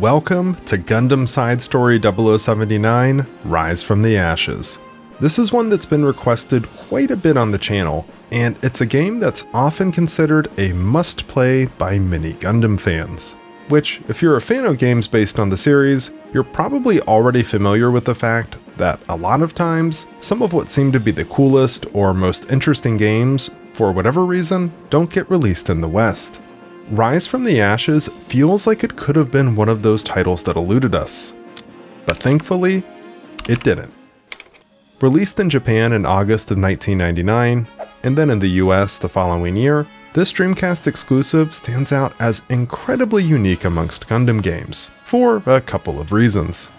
Welcome to Gundam Side Story 0079, Rise from the Ashes. This is one that's been requested quite a bit on the channel, and it's a game that's often considered a must-play by many Gundam fans. Which, if you're a fan of games based on the series, you're probably already familiar with the fact that a lot of times, some of what seem to be the coolest or most interesting games, for whatever reason, don't get released in the West. Rise from the Ashes feels like it could have been one of those titles that eluded us. But thankfully, it didn't. Released in Japan in August of 1999, and then in the US the following year, this Dreamcast exclusive stands out as incredibly unique amongst Gundam games, for a couple of reasons.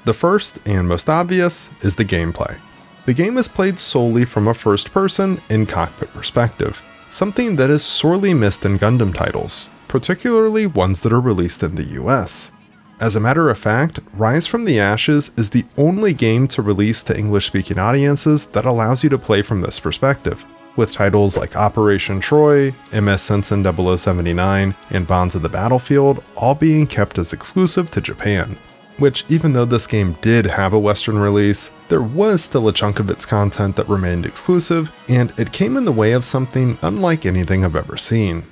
The first, and most obvious, is the gameplay. The game is played solely from a first-person, in-cockpit perspective, something that is sorely missed in Gundam titles, particularly ones that are released in the US. As a matter of fact, Rise from the Ashes is the only game to release to English-speaking audiences that allows you to play from this perspective, with titles like Operation Troy, MS Sensen 0079, and Bonds of the Battlefield all being kept as exclusive to Japan. Which, even though this game did have a Western release, there was still a chunk of its content that remained exclusive, and it came in the way of something unlike anything I've ever seen.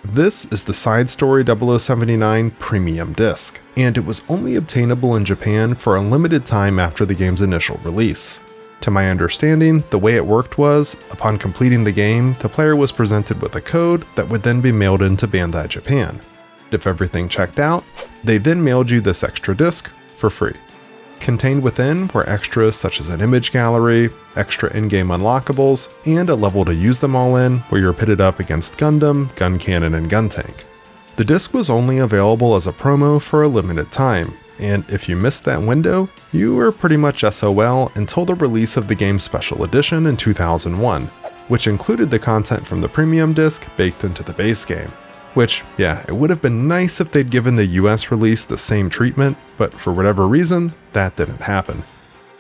This is the Side Story 0079 Premium Disc, and it was only obtainable in Japan for a limited time after the game's initial release. To my understanding, the way it worked was, upon completing the game, the player was presented with a code that would then be mailed into Bandai Japan. If everything checked out, they then mailed you this extra disc for free. Contained within were extras such as an image gallery, extra in-game unlockables, and a level to use them all in where you're pitted up against Gundam, Gun Cannon, and Gun Tank. The disc was only available as a promo for a limited time, and if you missed that window, you were pretty much SOL until the release of the game's special edition in 2001, which included the content from the premium disc baked into the base game. Which, yeah, it would have been nice if they'd given the US release the same treatment, but for whatever reason, that didn't happen.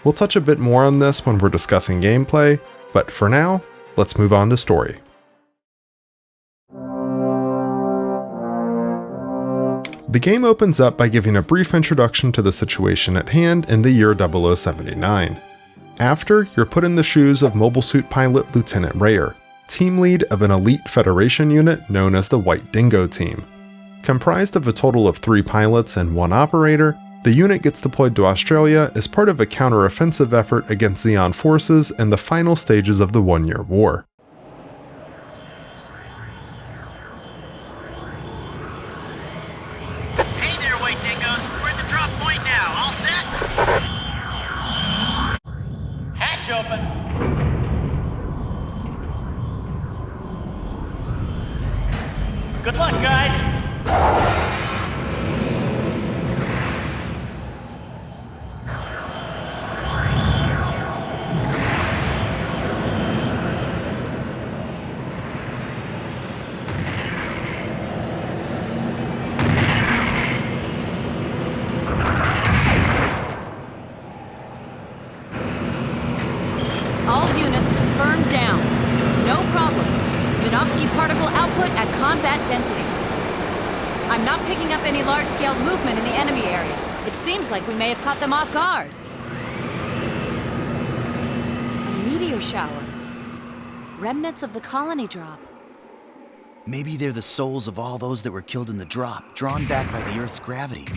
We'll touch a bit more on this when we're discussing gameplay, but for now, let's move on to story. The game opens up by giving a brief introduction to the situation at hand in the year 0079. After, you're put in the shoes of mobile suit pilot Lieutenant Rayer, team lead of an elite Federation unit known as the White Dingo Team. Comprised of a total of 3 pilots and 1 operator, the unit gets deployed to Australia as part of a counter-offensive effort against Zeon forces in the final stages of the One-Year War. Hey there, White Dingoes! We're at the drop point now. All set? Hatch open! Good luck, guys! All units confirmed down. No problems. Minovsky particle output at combat density. I'm not picking up any large-scale movement in the enemy area. It seems like we may have caught them off guard. A meteor shower. Remnants of the colony drop. Maybe they're the souls of all those that were killed in the drop, drawn back by the Earth's gravity.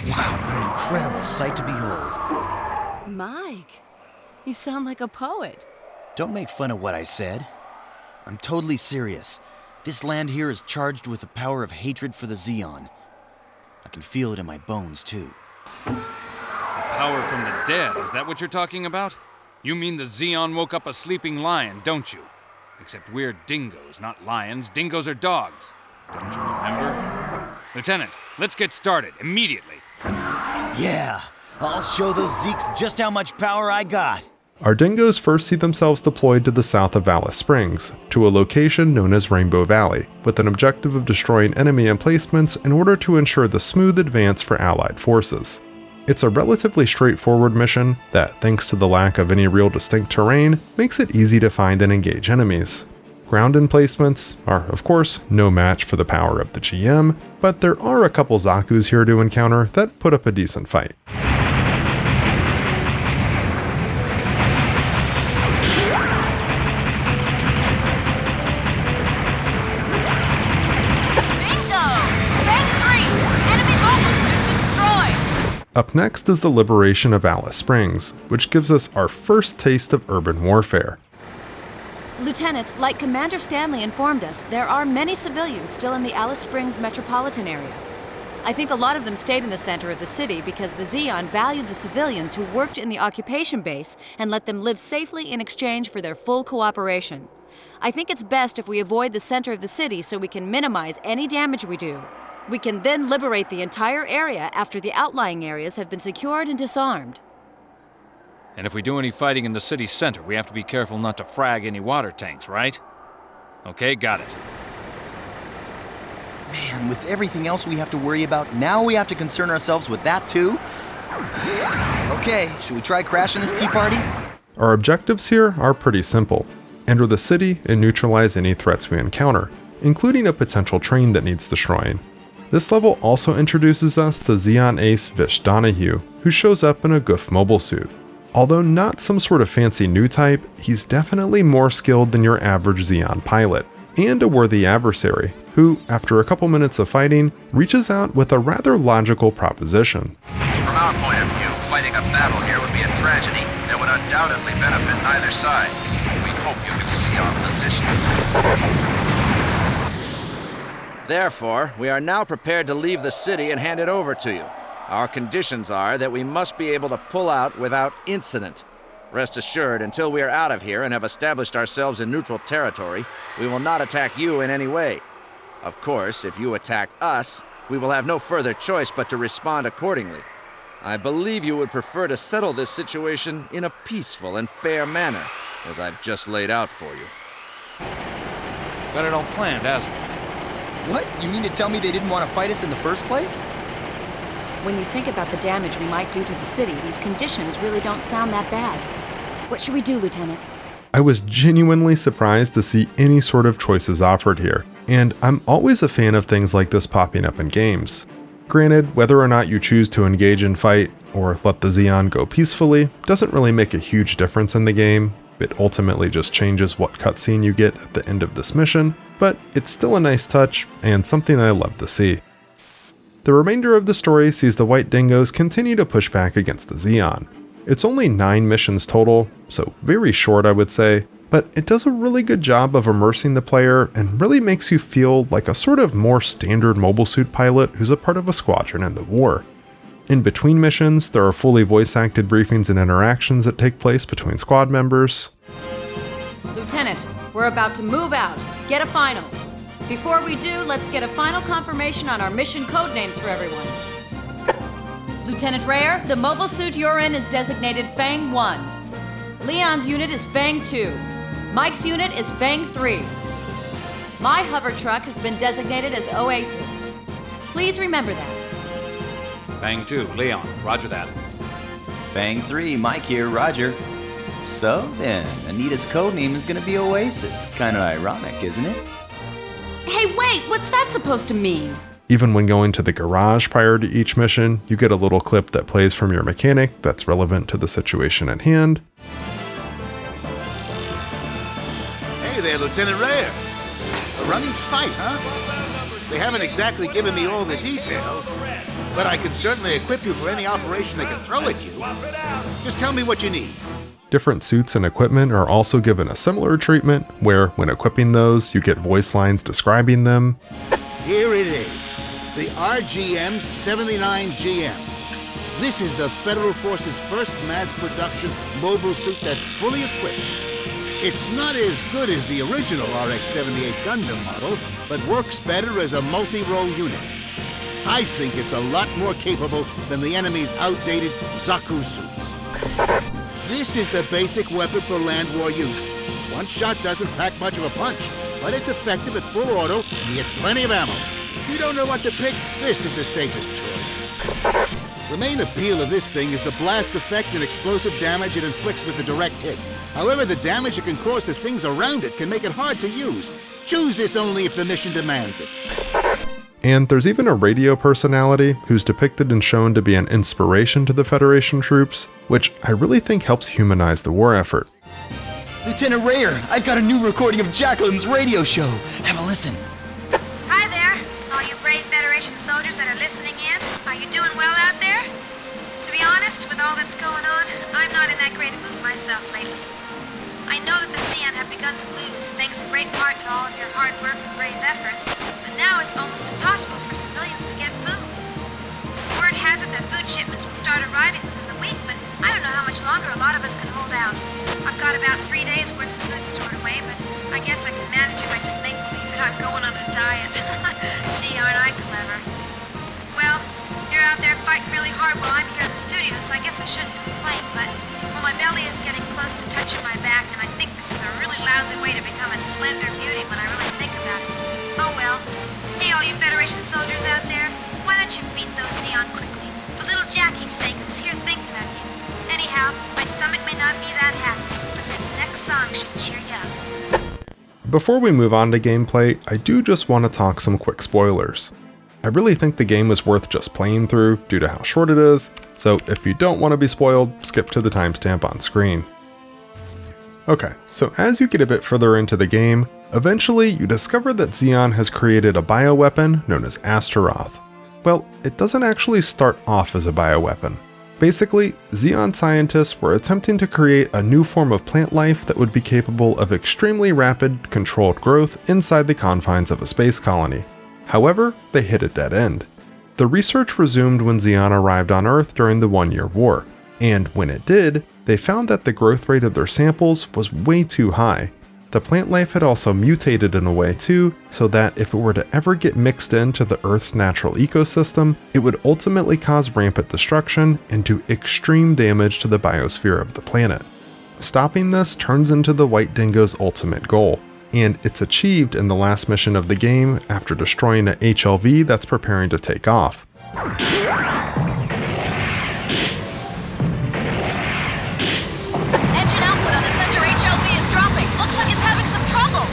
Wow, what an incredible sight to behold. Mike, you sound like a poet. Don't make fun of what I said. I'm totally serious. This land here is charged with the power of hatred for the Zeon. I can feel it in my bones, too. The power from the dead, is that what you're talking about? You mean the Zeon woke up a sleeping lion, don't you? Except we're dingoes, not lions. Dingoes are dogs. Don't you remember? Lieutenant, let's get started, immediately. Yeah, I'll show those Zeeks just how much power I got. Our dingoes first see themselves deployed to the south of Alice Springs, to a location known as Rainbow Valley, with an objective of destroying enemy emplacements in order to ensure the smooth advance for Allied forces. It's a relatively straightforward mission that, thanks to the lack of any real distinct terrain, makes it easy to find and engage enemies. Ground emplacements are, of course, no match for the power of the GM, but there are a couple Zaku's here to encounter that put up a decent fight. Up next is the liberation of Alice Springs, which gives us our first taste of urban warfare. Lieutenant, like Commander Stanley informed us, there are many civilians still in the Alice Springs metropolitan area. I think a lot of them stayed in the center of the city because the Zeon valued the civilians who worked in the occupation base and let them live safely in exchange for their full cooperation. I think it's best if we avoid the center of the city so we can minimize any damage we do. We can then liberate the entire area after the outlying areas have been secured and disarmed. And if we do any fighting in the city center, we have to be careful not to frag any water tanks, right? Okay, got it. Man, with everything else we have to worry about, now we have to concern ourselves with that too? Okay, should we try crashing this tea party? Our objectives here are pretty simple. Enter the city and neutralize any threats we encounter, including a potential train that needs destroying. This level also introduces us to Zeon ace Vish Donahue, who shows up in a Goof mobile suit. Although not some sort of fancy new type, he's definitely more skilled than your average Zeon pilot, and a worthy adversary, who, after a couple minutes of fighting, reaches out with a rather logical proposition. From our point of view, fighting a battle here would be a tragedy that would undoubtedly benefit neither side. We hope you can see our position. Therefore, we are now prepared to leave the city and hand it over to you. Our conditions are that we must be able to pull out without incident. Rest assured, until we are out of here and have established ourselves in neutral territory, we will not attack you in any way. Of course, if you attack us, we will have no further choice but to respond accordingly. I believe you would prefer to settle this situation in a peaceful and fair manner, as I've just laid out for you. Got it all planned, hasn't it? What? You mean to tell me they didn't want to fight us in the first place? When you think about the damage we might do to the city, these conditions really don't sound that bad. What should we do, Lieutenant? I was genuinely surprised to see any sort of choices offered here, and I'm always a fan of things like this popping up in games. Granted, whether or not you choose to engage in fight, or let the Zeon go peacefully, doesn't really make a huge difference in the game. It ultimately just changes what cutscene you get at the end of this mission, but it's still a nice touch, and something I love to see. The remainder of the story sees the White Dingoes continue to push back against the Zeon. It's only 9 missions total, so very short I would say, but it does a really good job of immersing the player and really makes you feel like a sort of more standard mobile suit pilot who's a part of a squadron in the war. In between missions, there are fully voice-acted briefings and interactions that take place between squad members. Lieutenant, we're about to move out. Get a final. Before we do, let's get a final confirmation on our mission code names for everyone. Lieutenant Rayer, the mobile suit you're in is designated Fang 1. Leon's unit is Fang 2. Mike's unit is Fang 3. My hover truck has been designated as Oasis. Please remember that. Fang 2, Leon, roger that. Fang 3, Mike here, roger. So then, Anita's codename is gonna be Oasis. Kinda ironic, isn't it? Hey, wait, what's that supposed to mean? Even when going to the garage prior to each mission, you get a little clip that plays from your mechanic that's relevant to the situation at hand. Hey there, Lieutenant Rayer. A running fight, huh? They haven't exactly given me all the details, but I can certainly equip you for any operation they can throw at you. Just tell me what you need. Different suits and equipment are also given a similar treatment, where when equipping those, you get voice lines describing them. Here it is, the RGM-79GM. This is the Federal Force's first mass production mobile suit that's fully equipped. It's not as good as the original RX-78 Gundam model, but works better as a multi-role unit. I think it's a lot more capable than the enemy's outdated Zaku suits. This is the basic weapon for land war use. One shot doesn't pack much of a punch, but it's effective at full auto and you get plenty of ammo. If you don't know what to pick, this is the safest choice. The main appeal of this thing is the blast effect and explosive damage it inflicts with a direct hit. However, the damage it can cause to things around it can make it hard to use. Choose this only if the mission demands it. And there's even a radio personality who's depicted and shown to be an inspiration to the Federation troops, which I really think helps humanize the war effort. Lieutenant Rayer, I've got a new recording of Jacqueline's radio show. Have a listen. Hi there, all you brave Federation soldiers that are listening in. Are you doing well out there? To be honest, with all that's going on, I'm not in that great a mood myself lately. I know that the Zeon have begun to lose, thanks in great part to all of your hard work and brave efforts, but now it's almost impossible for civilians to get food. Word has it that food shipments will start arriving within the week, but I don't know how much longer a lot of us can hold out. I've got about 3 days worth of food stored away, but I guess I can manage if I just make believe that I'm going on a diet. Gee, aren't I clever? Well, you're out there fighting really hard while I'm here in the studio, so I guess I shouldn't complain, but well, my belly is getting close to touching my back, and I think this is a really lousy way to become a slender beauty when I really think about it. Oh well. Hey, all you Federation soldiers out there, why don't you beat those Zeon quickly? For little Jackie's sake, who's here thinking of you. Anyhow, my stomach may not be that happy, but this next song should cheer you up. Before we move on to gameplay, I do just want to talk some quick spoilers. I really think the game is worth just playing through due to how short it is, so if you don't want to be spoiled, skip to the timestamp on screen. Okay, so as you get a bit further into the game, eventually you discover that Zeon has created a bioweapon known as Astaroth. Well, it doesn't actually start off as a bioweapon. Basically, Zeon scientists were attempting to create a new form of plant life that would be capable of extremely rapid, controlled growth inside the confines of a space colony. However, they hit a dead end. The research resumed when Zeon arrived on Earth during the 1-year war, and when it did, they found that the growth rate of their samples was way too high. The plant life had also mutated in a way too, so that if it were to ever get mixed into the Earth's natural ecosystem, it would ultimately cause rampant destruction and do extreme damage to the biosphere of the planet. Stopping this turns into the White Dingo's ultimate goal, and it's achieved in the last mission of the game after destroying an HLV that's preparing to take off. Engine output on the center HLV is dropping. Looks like it's having some trouble.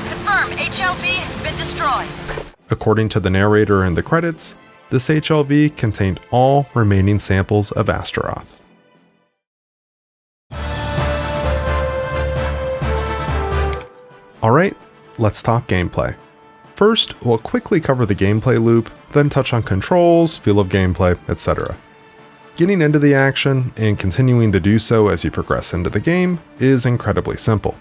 Confirm, HLV has been destroyed. According to the narrator in the credits, this HLV contained all remaining samples of Astaroth. Alright, let's talk gameplay. First, we'll quickly cover the gameplay loop, then touch on controls, feel of gameplay, etc. Getting into the action, and continuing to do so as you progress into the game, is incredibly simple.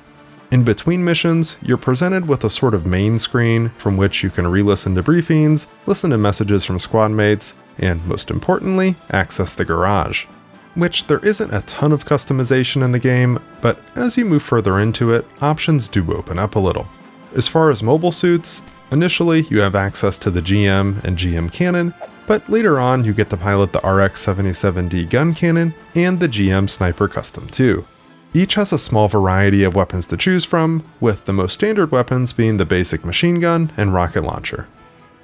In between missions, you're presented with a sort of main screen from which you can re-listen to briefings, listen to messages from squad mates, and most importantly, access the garage. Which there isn't a ton of customization in the game, but as you move further into it, options do open up a little. As far as mobile suits, initially you have access to the GM and GM cannon, but later on you get to pilot the RX-77D gun cannon and the GM Sniper Custom 2. Each has a small variety of weapons to choose from, with the most standard weapons being the basic machine gun and rocket launcher.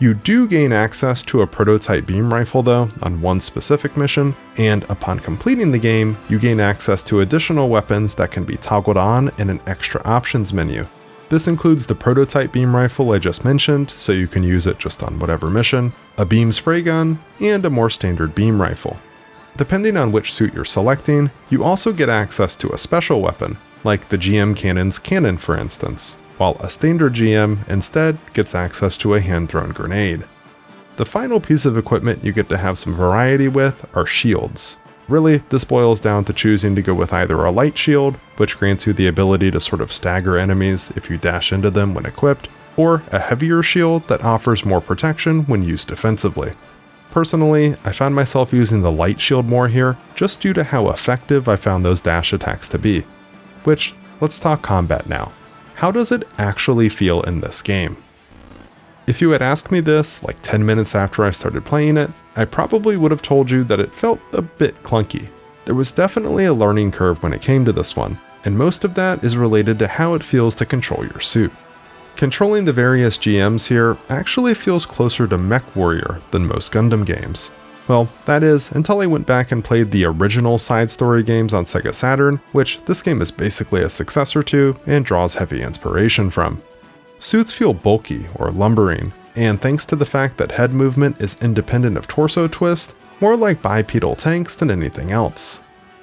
You do gain access to a prototype beam rifle though on one specific mission, and upon completing the game, you gain access to additional weapons that can be toggled on in an extra options menu. This includes the prototype beam rifle I just mentioned, so you can use it just on whatever mission, a beam spray gun, and a more standard beam rifle. Depending on which suit you're selecting, you also get access to a special weapon, like the GM cannon's cannon for instance, while a standard GM instead gets access to a hand-thrown grenade. The final piece of equipment you get to have some variety with are shields. Really, this boils down to choosing to go with either a light shield, which grants you the ability to sort of stagger enemies if you dash into them when equipped, or a heavier shield that offers more protection when used defensively. Personally, I found myself using the light shield more here, just due to how effective I found those dash attacks to be. Which, let's talk combat now. How does it actually feel in this game? If you had asked me this like 10 minutes after I started playing it, I probably would have told you that it felt a bit clunky. There was definitely a learning curve when it came to this one, and most of that is related to how it feels to control your suit. Controlling the various GMs here actually feels closer to MechWarrior than most Gundam games. Well, that is, until I went back and played the original side story games on Sega Saturn, which this game is basically a successor to and draws heavy inspiration from. Suits feel bulky or lumbering, and thanks to the fact that head movement is independent of torso twist, more like bipedal tanks than anything else.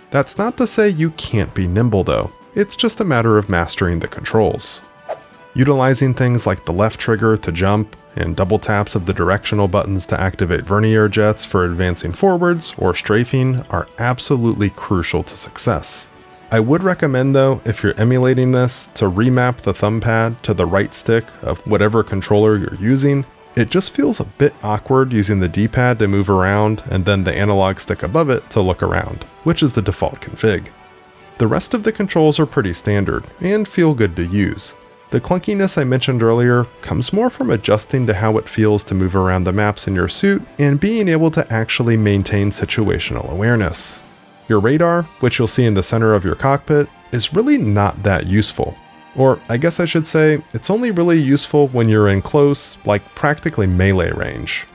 That's not to say you can't be nimble though, it's just a matter of mastering the controls. Utilizing things like the left trigger to jump, and double taps of the directional buttons to activate vernier jets for advancing forwards or strafing are absolutely crucial to success. I would recommend though, if you're emulating this, to remap the thumb pad to the right stick of whatever controller you're using. It just feels a bit awkward using the D-pad to move around and then the analog stick above it to look around, which is the default config. The rest of the controls are pretty standard and feel good to use. The clunkiness I mentioned earlier comes more from adjusting to how it feels to move around the maps in your suit and being able to actually maintain situational awareness. Your radar, which you'll see in the center of your cockpit, is really not that useful. Or I guess I should say, it's only really useful when you're in close, like practically melee range.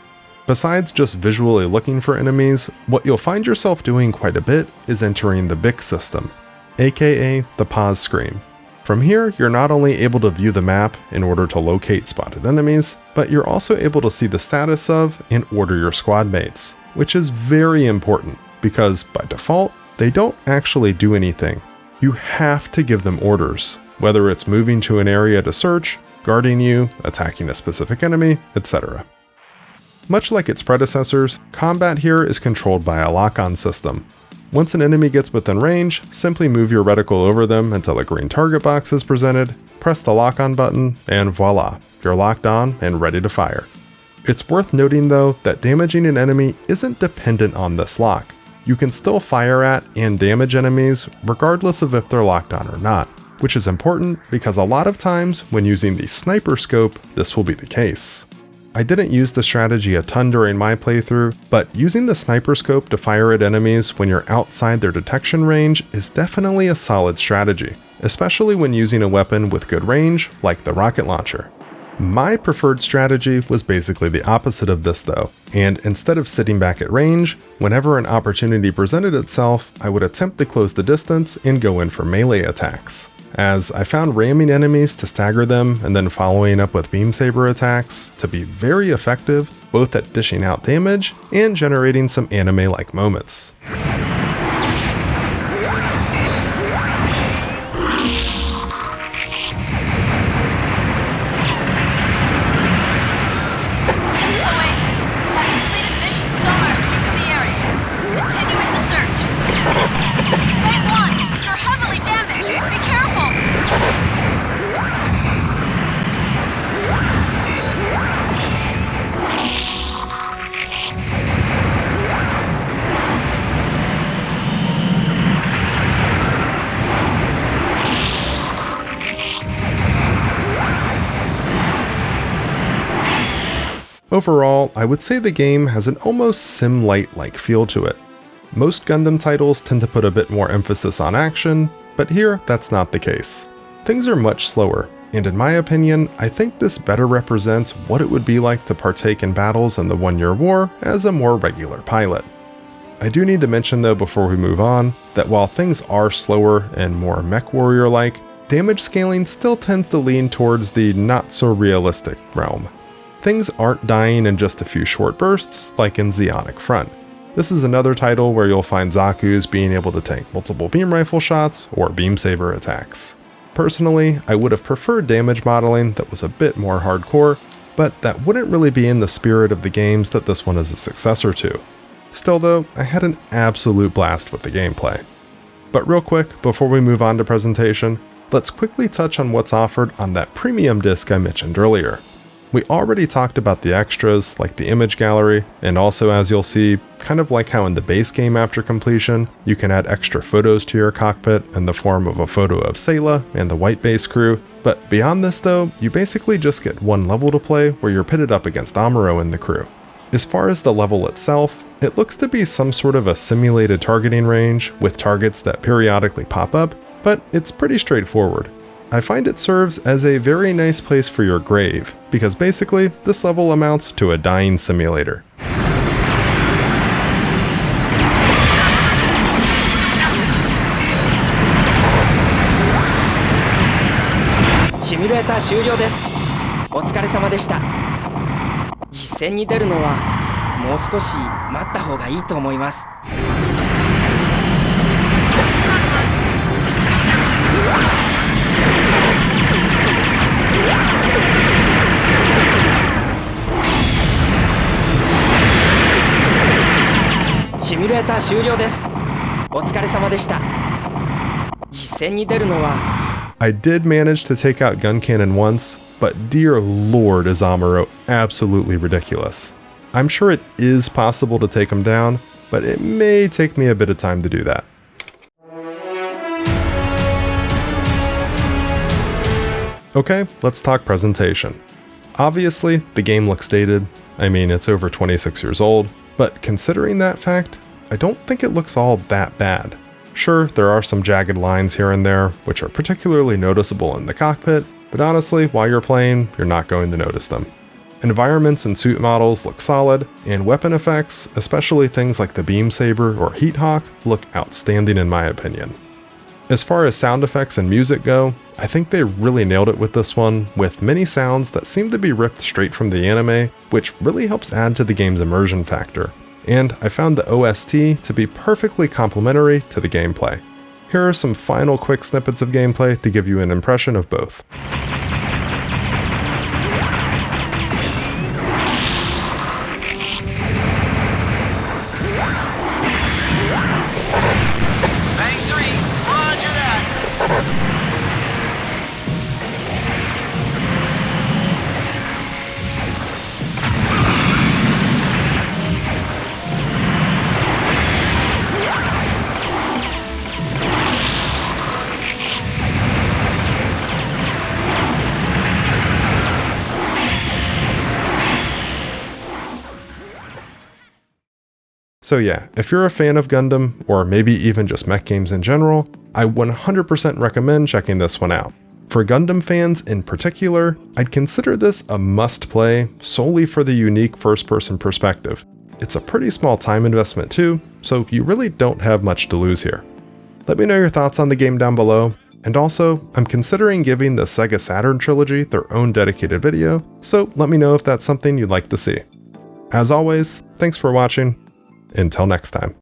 Besides just visually looking for enemies, what you'll find yourself doing quite a bit is entering the BIC system, aka the pause screen. From here, you're not only able to view the map in order to locate spotted enemies, but you're also able to see the status of and order your squad mates, which is very important because by default, they don't actually do anything. You have to give them orders, whether it's moving to an area to search, guarding you, attacking a specific enemy, etc. Much like its predecessors, combat here is controlled by a lock-on system. Once an enemy gets within range, simply move your reticle over them until a green target box is presented, press the lock-on button, and voila, you're locked on and ready to fire. It's worth noting though that damaging an enemy isn't dependent on this lock. You can still fire at and damage enemies regardless of if they're locked on or not, which is important because a lot of times when using the sniper scope, this will be the case. I didn't use the strategy a ton during my playthrough, but using the sniper scope to fire at enemies when you're outside their detection range is definitely a solid strategy, especially when using a weapon with good range like the rocket launcher. My preferred strategy was basically the opposite of this though, and instead of sitting back at range, whenever an opportunity presented itself, I would attempt to close the distance and go in for melee attacks, as I found ramming enemies to stagger them and then following up with beam saber attacks to be very effective both at dishing out damage and generating some anime-like moments. Overall, I would say the game has an almost sim-light-like feel to it. Most Gundam titles tend to put a bit more emphasis on action, but here that's not the case. Things are much slower, and in my opinion, I think this better represents what it would be like to partake in battles in the One-Year War as a more regular pilot. I do need to mention though before we move on, that while things are slower and more MechWarrior-like, damage scaling still tends to lean towards the not-so-realistic realm. Things aren't dying in just a few short bursts, like in Zeonic Front. This is another title where you'll find Zaku's being able to tank multiple beam rifle shots or beam saber attacks. Personally, I would have preferred damage modeling that was a bit more hardcore, but that wouldn't really be in the spirit of the games that this one is a successor to. Still though, I had an absolute blast with the gameplay. But real quick, before we move on to presentation, let's quickly touch on what's offered on that premium disc I mentioned earlier. We already talked about the extras like the image gallery, and also as you'll see, kind of like how in the base game after completion, you can add extra photos to your cockpit in the form of a photo of Sayla and the white base crew, but beyond this though, you basically just get one level to play where you're pitted up against Amuro and the crew. As far as the level itself, it looks to be some sort of a simulated targeting range with targets that periodically pop up, but it's pretty straightforward. I find it serves as a very nice place for your grave, because basically, this level amounts to a dying simulator. レーター終了です。お疲れ様でした。実戦に出るのはもう少し待った方がいいと思います。シミュレーター終了です。お疲れ様でした。実戦に出るのは I did manage to take out Gun Cannon once, but dear lord is Amuro absolutely ridiculous. I'm sure it is possible to take him down, but it may take me a bit of time to do that. Okay, let's talk presentation. Obviously, the game looks dated. I mean, it's over 26 years old. But considering that fact, I don't think it looks all that bad. Sure, there are some jagged lines here and there, which are particularly noticeable in the cockpit, but honestly, while you're playing, you're not going to notice them. Environments and suit models look solid, and weapon effects, especially things like the Beam Saber or Heat Hawk, look outstanding in my opinion. As far as sound effects and music go, I think they really nailed it with this one, with many sounds that seem to be ripped straight from the anime, which really helps add to the game's immersion factor. And I found the OST to be perfectly complementary to the gameplay. Here are some final quick snippets of gameplay to give you an impression of both. So yeah, if you're a fan of Gundam, or maybe even just mech games in general, I 100% recommend checking this one out. For Gundam fans in particular, I'd consider this a must-play solely for the unique first-person perspective. It's a pretty small time investment too, so you really don't have much to lose here. Let me know your thoughts on the game down below, and also, I'm considering giving the Sega Saturn trilogy their own dedicated video, so let me know if that's something you'd like to see. As always, thanks for watching. Until next time.